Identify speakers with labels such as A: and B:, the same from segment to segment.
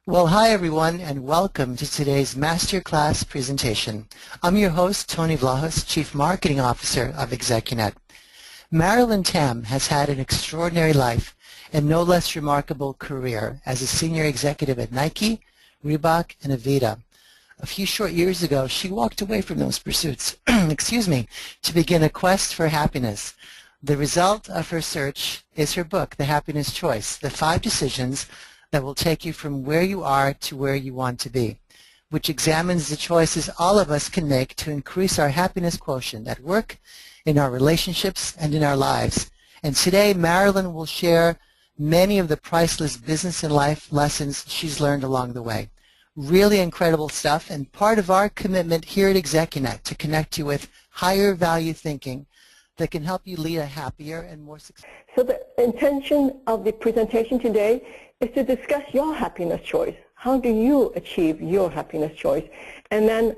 A: Well, hi everyone, and welcome to today's masterclass presentation. I'm your host, Tony Vlahos, Chief Marketing Officer of ExecuNet. Marilyn Tam has had an extraordinary life and no less remarkable career as a senior executive at Nike, Reebok, and Aveda. A few short years ago, she walked away from those pursuits, to begin a quest for happiness. The result of her search is her book, The Happiness Choice, The 5 Decisions that will take you from where you are to where you want to be, which examines the choices all of us can make to increase our happiness quotient at work, in our relationships, and in our lives. And today, Marilyn will share many of the priceless business and life lessons she's learned along the way. Really incredible stuff, and part of our commitment here at ExecuNet to connect you with higher value thinking that can help you lead a happier and more successful.
B: So the intention of the presentation today is to discuss your happiness choice. How do you achieve your happiness choice? And then,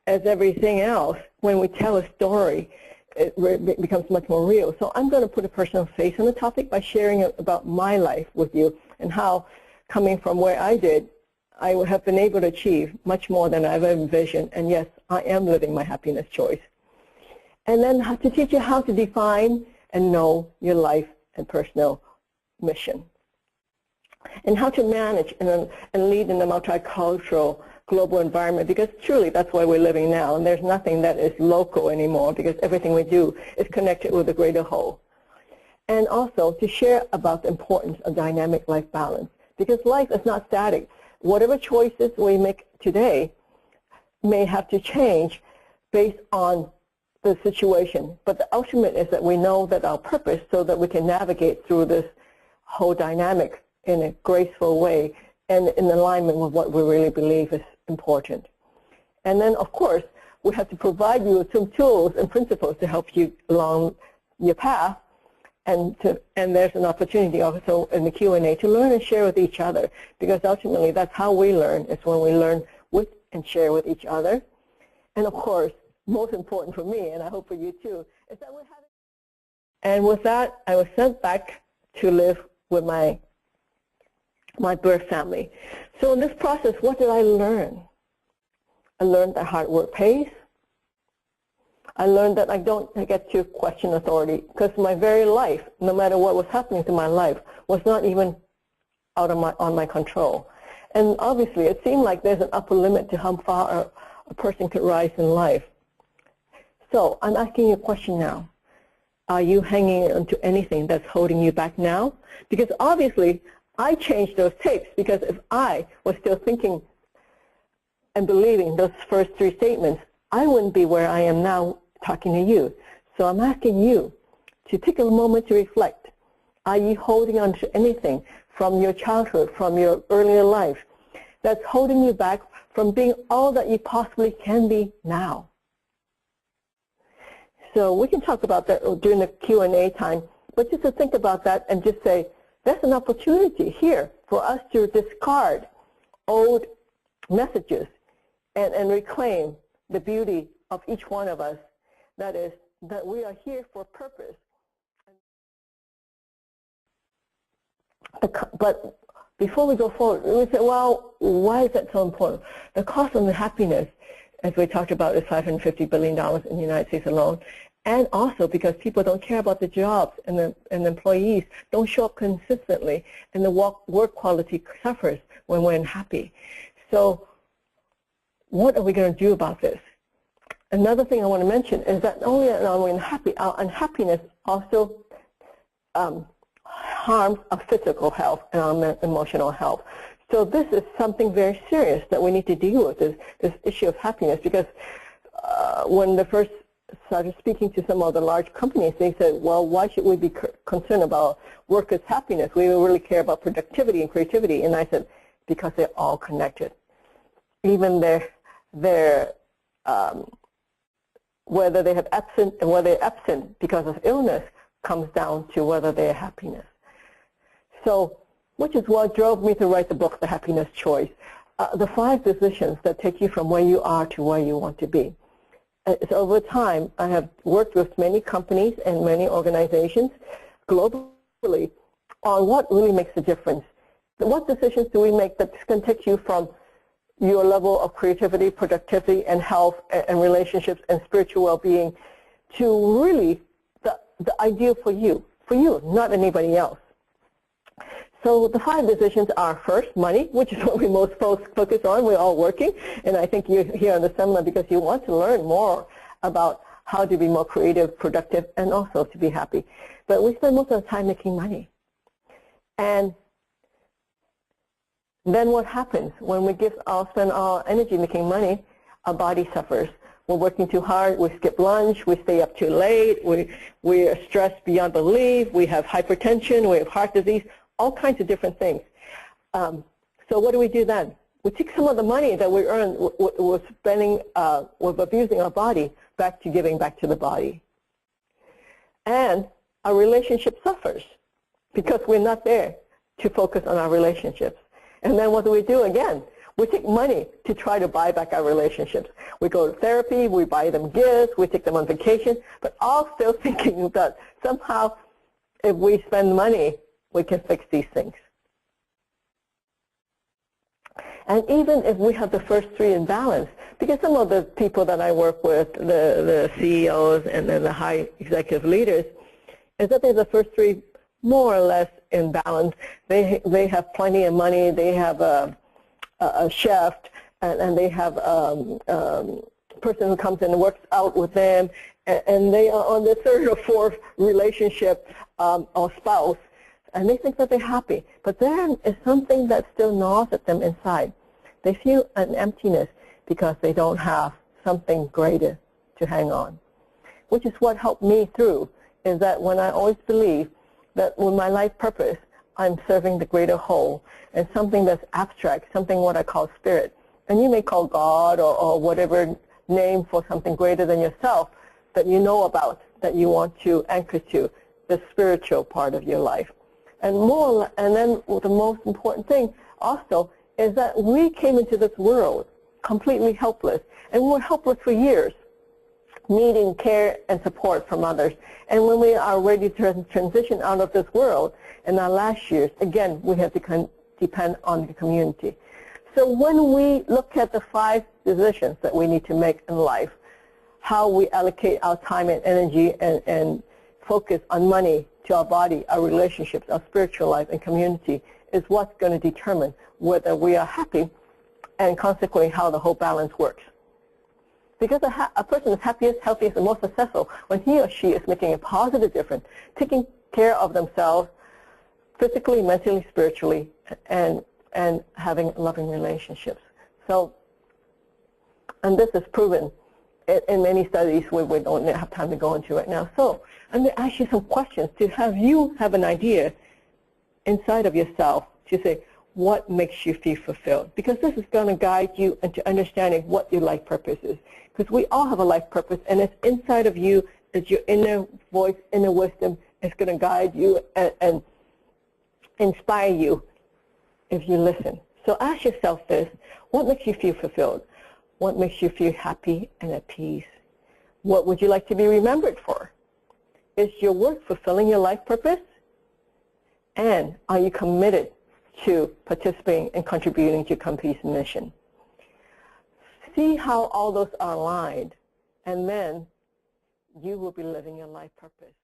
B: as everything else, when we tell a story, it becomes much more real. So I'm going to put a personal face on the topic by sharing about my life with you and how, coming from where I did, I have been able to achieve much more than I've ever envisioned. And yes, I am living my happiness choice. And then to teach you how to define and know your life and personal mission, and how to manage and lead in a multicultural global environment, because truly that's where we're living now, and there's nothing that is local anymore because everything we do is connected with the greater whole. And also to share about the importance of dynamic life balance, because life is not static. Whatever choices we make today may have to change based on the situation, but the ultimate is that we know that our purpose, so that we can navigate through this whole dynamic in a graceful way and in alignment with what we really believe is important. And then, of course, we have to provide you with some tools and principles to help you along your path, and there's an opportunity also in the Q&A to learn and share with each other, because ultimately that's how we learn. It's when we learn with and share with each other. And of course, most important for me, and I hope for you too, is that we're having. And with that, I was sent back to live with my birth family. So in this process, what did I learn? I learned that hard work pays. I learned that I don't get to question authority, because my very life, no matter what was happening to my life, was not even on my control. And obviously, it seemed like there's an upper limit to how far a person could rise in life. So I'm asking you a question now. Are you hanging on to anything that's holding you back now? Because obviously, I changed those tapes, because if I was still thinking and believing those first 3 statements, I wouldn't be where I am now talking to you. So I'm asking you to take a moment to reflect. Are you holding on to anything from your childhood, from your earlier life, that's holding you back from being all that you possibly can be now? So we can talk about that during the Q&A time, but just to think about that and just say, there's an opportunity here for us to discard old messages and reclaim the beauty of each one of us. That is, that we are here for purpose. But before we go forward, we say, well, why is that so important? The cost of happiness, as we talked about, is $550 billion in the United States alone. And also because people don't care about the jobs, and the employees don't show up consistently, and the work quality suffers when we're unhappy. So what are we going to do about this? Another thing I want to mention is that not only are we unhappy, our unhappiness also harms our physical health and our emotional health. So this is something very serious that we need to deal with, this issue of happiness, because when the first started speaking to some of the large companies, they said, well, why should we be concerned about workers' happiness? We really care about productivity and creativity. And I said, because they're all connected. Even whether they have absent and whether they're absent because of illness comes down to whether they're happiness. So, which is what drove me to write the book, The Happiness Choice, the 5 decisions that take you from where you are to where you want to be. So over time, I have worked with many companies and many organizations globally on what really makes a difference What decisions do we make that's going to take you from your level of creativity, productivity, and health, and relationships, and spiritual well-being to really the ideal for you, not anybody else. So the 5 decisions are: first, money, which is what we most focus on. We're all working, and I think you're here on the seminar because you want to learn more about how to be more creative, productive, and also to be happy. But we spend most of the time making money. And then what happens when we spend our energy making money? Our body suffers. We're working too hard, we skip lunch, we stay up too late, we are stressed beyond belief, we have hypertension, we have heart disease, all kinds of different things. So what do we do then? We take some of the money that we earn, we're spending, we're abusing our body, back to giving back to the body. And our relationship suffers because we're not there to focus on our relationships. And then what do we do again? We take money to try to buy back our relationships. We go to therapy, we buy them gifts, we take them on vacation, but all still thinking that somehow if we spend money, we can fix these things. And even if we have the first 3 in balance, because some of the people that I work with, the CEOs and then the high executive leaders, is that they're the first 3 more or less in balance. They have plenty of money, they have a chef, and they have a person who comes in and works out with them, and they are on the 3rd or 4th relationship or spouse, and they think that they're happy. But there is something that still gnaws at them inside. They feel an emptiness because they don't have something greater to hang on, which is what helped me through, is that when I always believe that with my life purpose, I'm serving the greater whole, and something that's abstract, something what I call spirit. And you may call God or whatever name for something greater than yourself that you know about, that you want to anchor to, the spiritual part of your life. And then the most important thing also is that we came into this world completely helpless, and we were helpless for years, needing care and support from others. And when we are ready to transition out of this world in our last years, again, we have to depend on the community. So when we look at the 5 decisions that we need to make in life, how we allocate our time and energy and focus on money, to our body, our relationships, our spiritual life, and community is what's going to determine whether we are happy and consequently how the whole balance works. Because a person is happiest, healthiest, and most successful when he or she is making a positive difference, taking care of themselves physically, mentally, spiritually, and having loving relationships. So, and this is proven in many studies we don't have time to go into right now. So I'm going to ask you some questions to have you have an idea inside of yourself to say what makes you feel fulfilled. Because this is going to guide you into understanding what your life purpose is. Because we all have a life purpose, and it's inside of you, it's your inner voice, inner wisdom. It's going to guide you and inspire you if you listen. So ask yourself this: what makes you feel fulfilled? What makes you feel happy and at peace? What would you like to be remembered for? Is your work fulfilling your life purpose? And are you committed to participating and contributing to company's mission? See how all those are aligned, and then you will be living your life purpose.